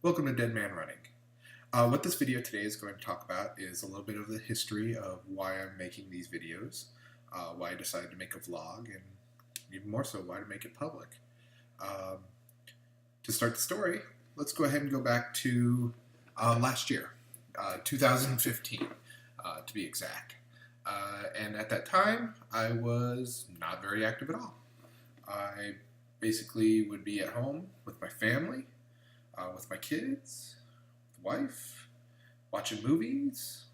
Welcome to Dead Man Running. What this video today is going to talk about is a little bit of the history of why I'm making these videos, why I decided to make a vlog, and even more so, why to make it public. To start the story, let's go ahead and go back to last year, 2015, to be exact. And at that time, I was not very active at all. I basically would be at home with my family, with my kids, wife, watching movies,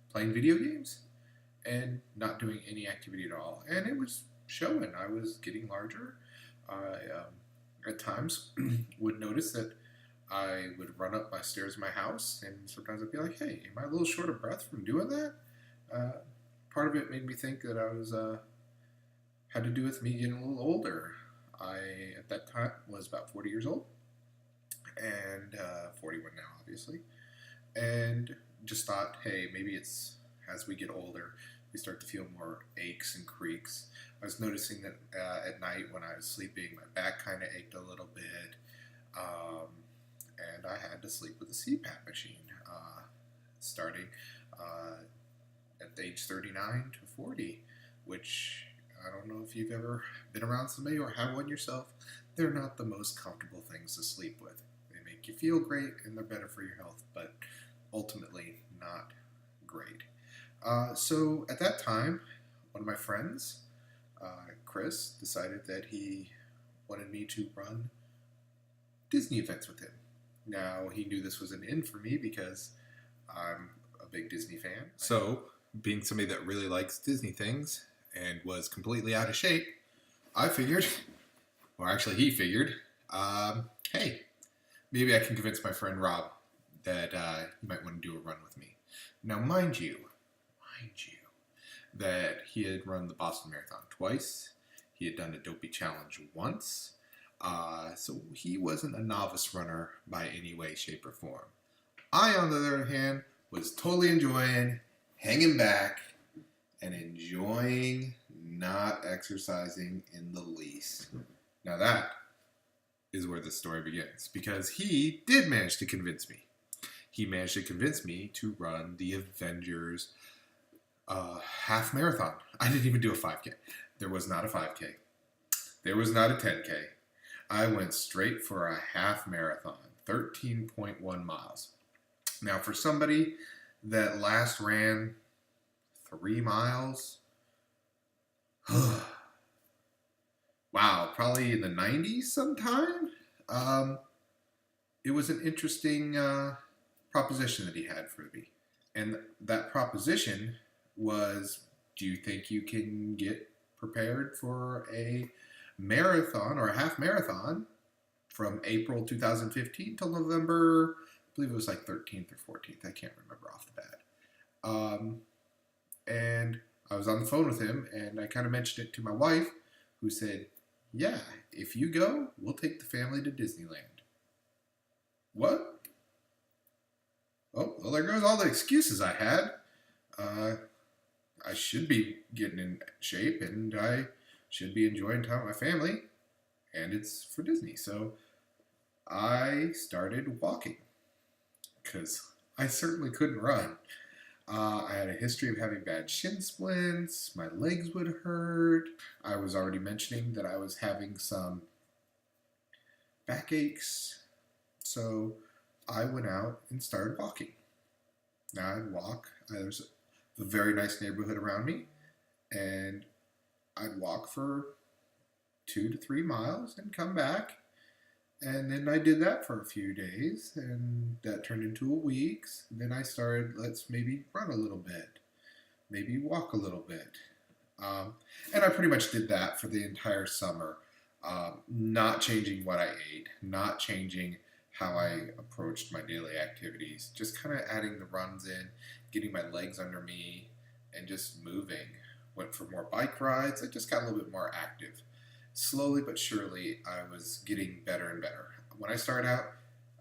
playing video games, and not doing any activity at all. And it was showing. I was getting larger. I, at times, would notice that I would run up my stairs in my house, and sometimes I'd be like, hey, am I a little short of breath from doing that? Part of it made me think that I was had to do with me getting a little older. I, at that time, was about 40 years old, and 41 now, obviously, and just thought, hey, maybe it's as we get older, we start to feel more aches and creaks. I was noticing that at night when I was sleeping, my back kind of ached a little bit, and I had to sleep with a CPAP machine, starting at age 39 to 40, which I don't know if you've ever been around somebody or have one yourself. They're not the most comfortable things to sleep with. They make you feel great and they're better for your health, but ultimately not great. So at that time, one of my friends, Chris, decided that he wanted me to run Disney events with him. Now, he knew this was an in for me because I'm a big Disney fan. So, being somebody that really likes Disney things and was completely out of shape, I figured, or actually he figured, hey, maybe I can convince my friend Rob that he might want to do a run with me. Now, mind you, that he had run the Boston Marathon twice. He had done a Dopey Challenge once. So he wasn't a novice runner by any way, shape, or form. I, on the other hand, was totally enjoying hanging back and enjoying not exercising in the least. Now that is where the story begins, because he did manage to convince me. He managed to convince me to run the Avengers half marathon. I didn't even do a 5K. There was not a 5K. There was not a 10K. I went straight for a half marathon, 13.1 miles. Now, for somebody that last ran 3 miles, wow, probably in the 90s sometime. It was an interesting proposition that he had for me. And that proposition was, do you think you can get prepared for a marathon or a half marathon from April 2015 till November, I believe it was like 13th or 14th. I can't remember off the bat. And I was on the phone with him, and I kind of mentioned it to my wife, who said, yeah, if you go, we'll take the family to Disneyland. What? Oh, well, there goes all the excuses I had. I should be getting in shape, and I should be enjoying time with my family, and it's for Disney. So I started walking, because I certainly couldn't run. I had a history of having bad shin splints. My legs would hurt. I was already mentioning that I was having some backaches. So I went out and started walking. Now I'd walk. There's a very nice neighborhood around me, and I'd walk for 2 to 3 miles and come back. And then I did that for a few days, and that turned into a week. And then I started, let's maybe run a little bit, maybe walk a little bit. And I pretty much did that for the entire summer, not changing what I ate, not changing how I approached my daily activities, just kind of adding the runs in, getting my legs under me, and just moving. Went for more bike rides. I just got a little bit more active. Slowly but surely, I was getting better and better. When I started out,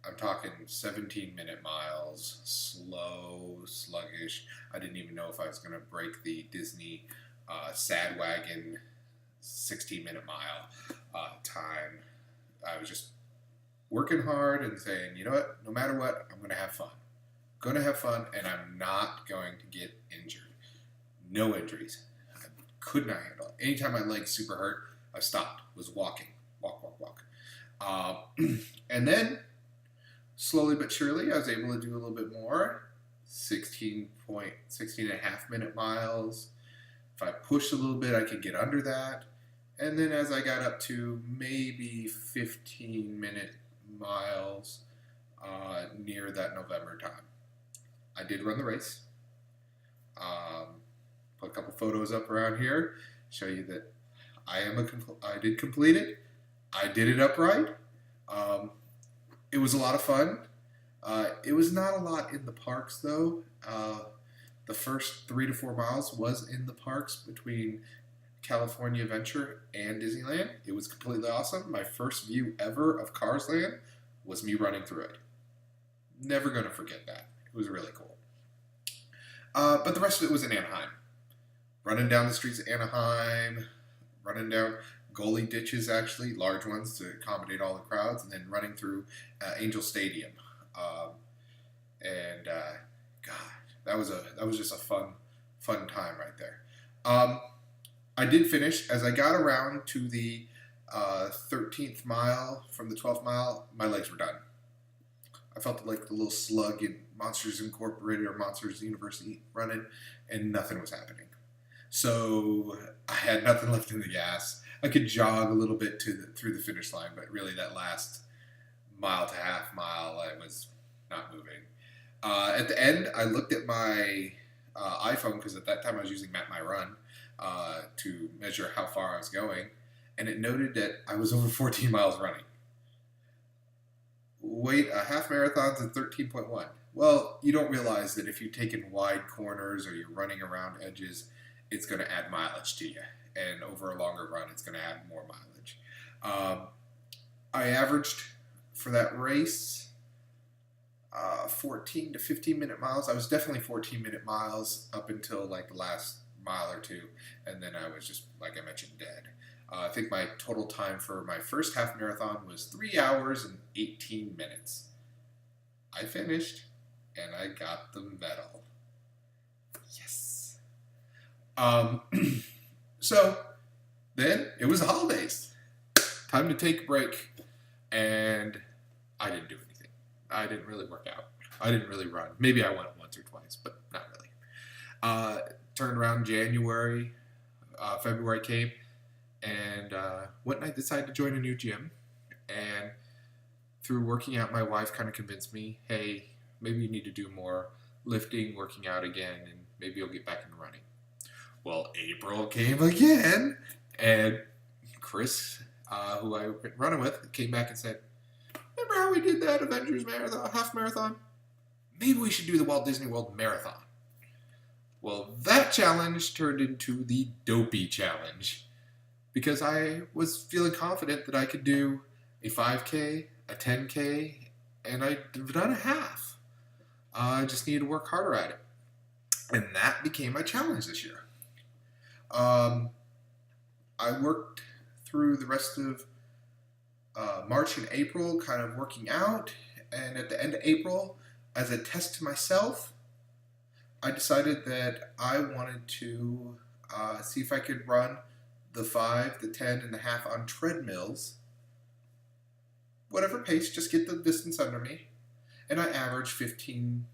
I'm talking 17-minute miles, slow, sluggish. I didn't even know if I was going to break the Disney sad wagon 16-minute mile time. I was just working hard and saying, you know what, no matter what, I'm going to have fun. I'm going to have fun, and I'm not going to get injured. No injuries. I could not handle it. Anytime my legs super hurt, I stopped, was walking. Walk. And then, slowly but surely, I was able to do a little bit more. 16 and a half minute miles. If I pushed a little bit, I could get under that. And then as I got up to maybe 15-minute miles near that November time, I did run the race. Put a couple photos up around here, show you that I did complete it. I did it upright. It was a lot of fun. It was not a lot in the parks, though. The first 3 to 4 miles was in the parks between California Adventure and Disneyland. It was completely awesome. My first view ever of Cars Land was me running through it. Never going to forget that. It was really cool. But the rest of it was in Anaheim. Running down the streets of Anaheim, running down goalie ditches, actually, large ones to accommodate all the crowds, and then running through Angel Stadium. God, that was just a fun time right there. I did finish. As I got around to the 13th mile from the 12th mile, my legs were done. I felt like the little slug in Monsters Incorporated or Monsters University running, and nothing was happening. So I had nothing left in the gas. I could jog a little bit through the finish line, but really that last mile to half mile, I was not moving. At the end, I looked at my iPhone, because at that time I was using Map My Run to measure how far I was going, and it noted that I was over 14 miles running. Wait, a half marathon's at 13.1. Well, you don't realize that if you're taking wide corners or you're running around edges, it's going to add mileage to you. And over a longer run, it's going to add more mileage. I averaged for that race 14 to 15 minute miles. I was definitely 14 minute miles up until like the last mile or two. And then I was just, like I mentioned, dead. I think my total time for my first half marathon was 3 hours and 18 minutes. I finished, and I got the medal. Yes. So then it was the holidays. Time to take a break, and I didn't do anything. I didn't really work out. I didn't really run. Maybe I went once or twice, but not really. Turned around January, February came. And one night I decided to join a new gym, and through working out, my wife kind of convinced me, hey, maybe you need to do more lifting, working out again, and maybe you'll get back into running. Well, April came again, and Chris, who I've been running with, came back and said, remember how we did that Avengers marathon, half marathon? Maybe we should do the Walt Disney World Marathon. Well, that challenge turned into the Dopey Challenge, because I was feeling confident that I could do a 5K, a 10K, and I've done a half. I just needed to work harder at it. And that became my challenge this year. I worked through the rest of March and April kind of working out, and at the end of April, as a test to myself, I decided that I wanted to see if I could run the 5, the 10, and the half on treadmills. Whatever pace, just get the distance under me. And I averaged 15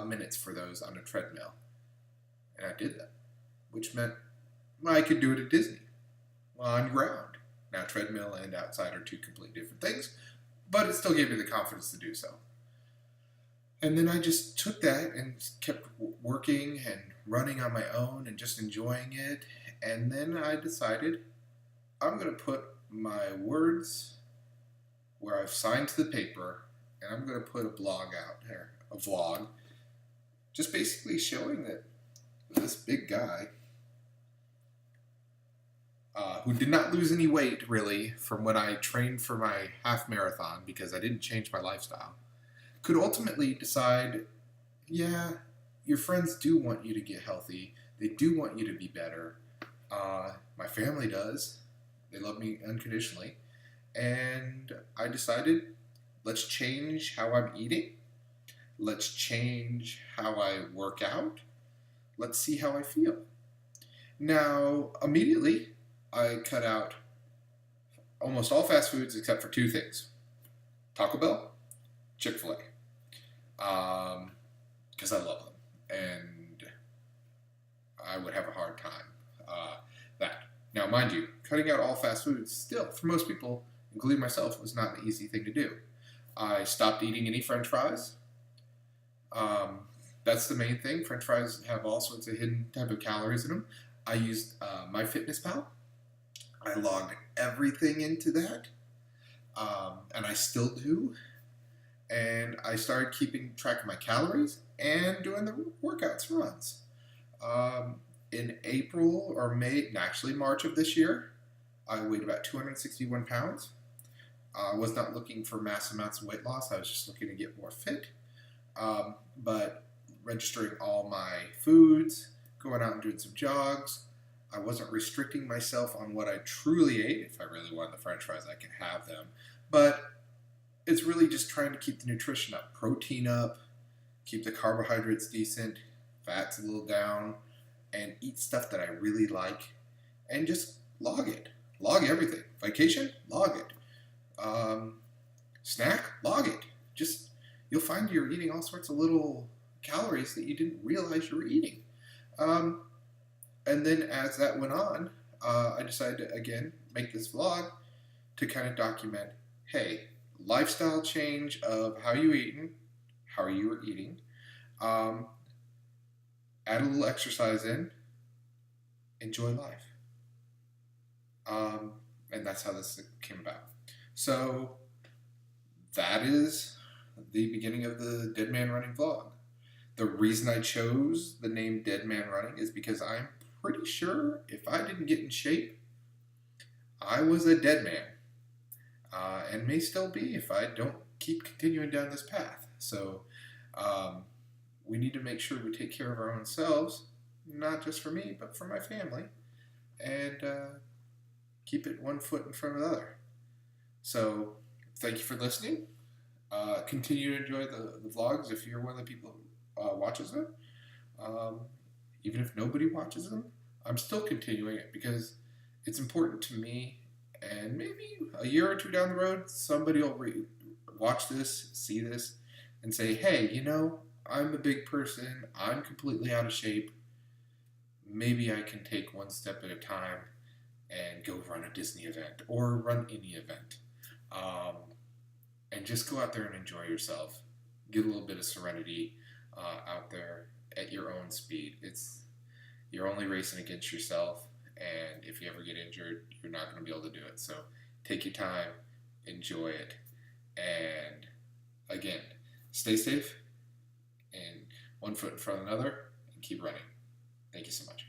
minutes for those on a treadmill. And I did that, which meant I could do it at Disney, on ground. Now, treadmill and outside are two completely different things, but it still gave me the confidence to do so. And then I just took that and kept working and running on my own and just enjoying it. And then I decided I'm going to put my words where I've signed to the paper, and I'm going to put a blog out there, a vlog, just basically showing that this big guy, who did not lose any weight, really, from when I trained for my half marathon, because I didn't change my lifestyle, could ultimately decide, yeah, your friends do want you to get healthy. They do want you to be better. My family does. They love me unconditionally. And I decided let's change how I'm eating. Let's change how I work out. Let's see how I feel. Now, immediately, I cut out almost all fast foods except for two things: Taco Bell, Chick-fil-A, because I love them, and I would have a hard time that. Now, mind you, cutting out all fast foods still, for most people, including myself, was not an easy thing to do. I stopped eating any French fries. Um, that's the main thing. French fries have all sorts of hidden type of calories in them. I used MyFitnessPal. I logged everything into that, and I still do. And I started keeping track of my calories and doing the workouts runs. Um, in April or May, actually March of this year, I weighed about 261 pounds. I was not looking for mass amounts of weight loss. I was just looking to get more fit. But registering all my foods, going out and doing some jogs. I wasn't restricting myself on what I truly ate. If I really wanted the French fries, I could have them. But it's really just trying to keep the nutrition up, protein up, keep the carbohydrates decent, fats a little down, and eat stuff that I really like, and just log it. Log everything. Vacation, log it. Snack, log it. Just, you'll find you're eating all sorts of little calories that you didn't realize you were eating. And then as that went on, I decided to, again, make this vlog to kind of document, hey, lifestyle change of how you eating, how you were eating, add a little exercise in, enjoy life. And that's how this came about. So that is the beginning of the Dead Man Running vlog. The reason I chose the name Dead Man Running is because I'm pretty sure if I didn't get in shape, I was a dead man. And may still be if I don't keep continuing down this path. So we need to make sure we take care of our own selves, not just for me, but for my family, and keep it one foot in front of the other. So thank you for listening. Continue to enjoy the vlogs if you're one of the people who watches them. Even if nobody watches them, I'm still continuing it because it's important to me. And maybe a year or two down the road, somebody will watch this, see this, and say, hey, you know, I'm a big person. I'm completely out of shape. Maybe I can take one step at a time and go run a Disney event or run any event. And just go out there and enjoy yourself. Get a little bit of serenity out there at your own speed. You're only racing against yourself. And if you ever get injured, you're not going to be able to do it. So take your time, enjoy it, and again, stay safe, and one foot in front of another, and keep running. Thank you so much.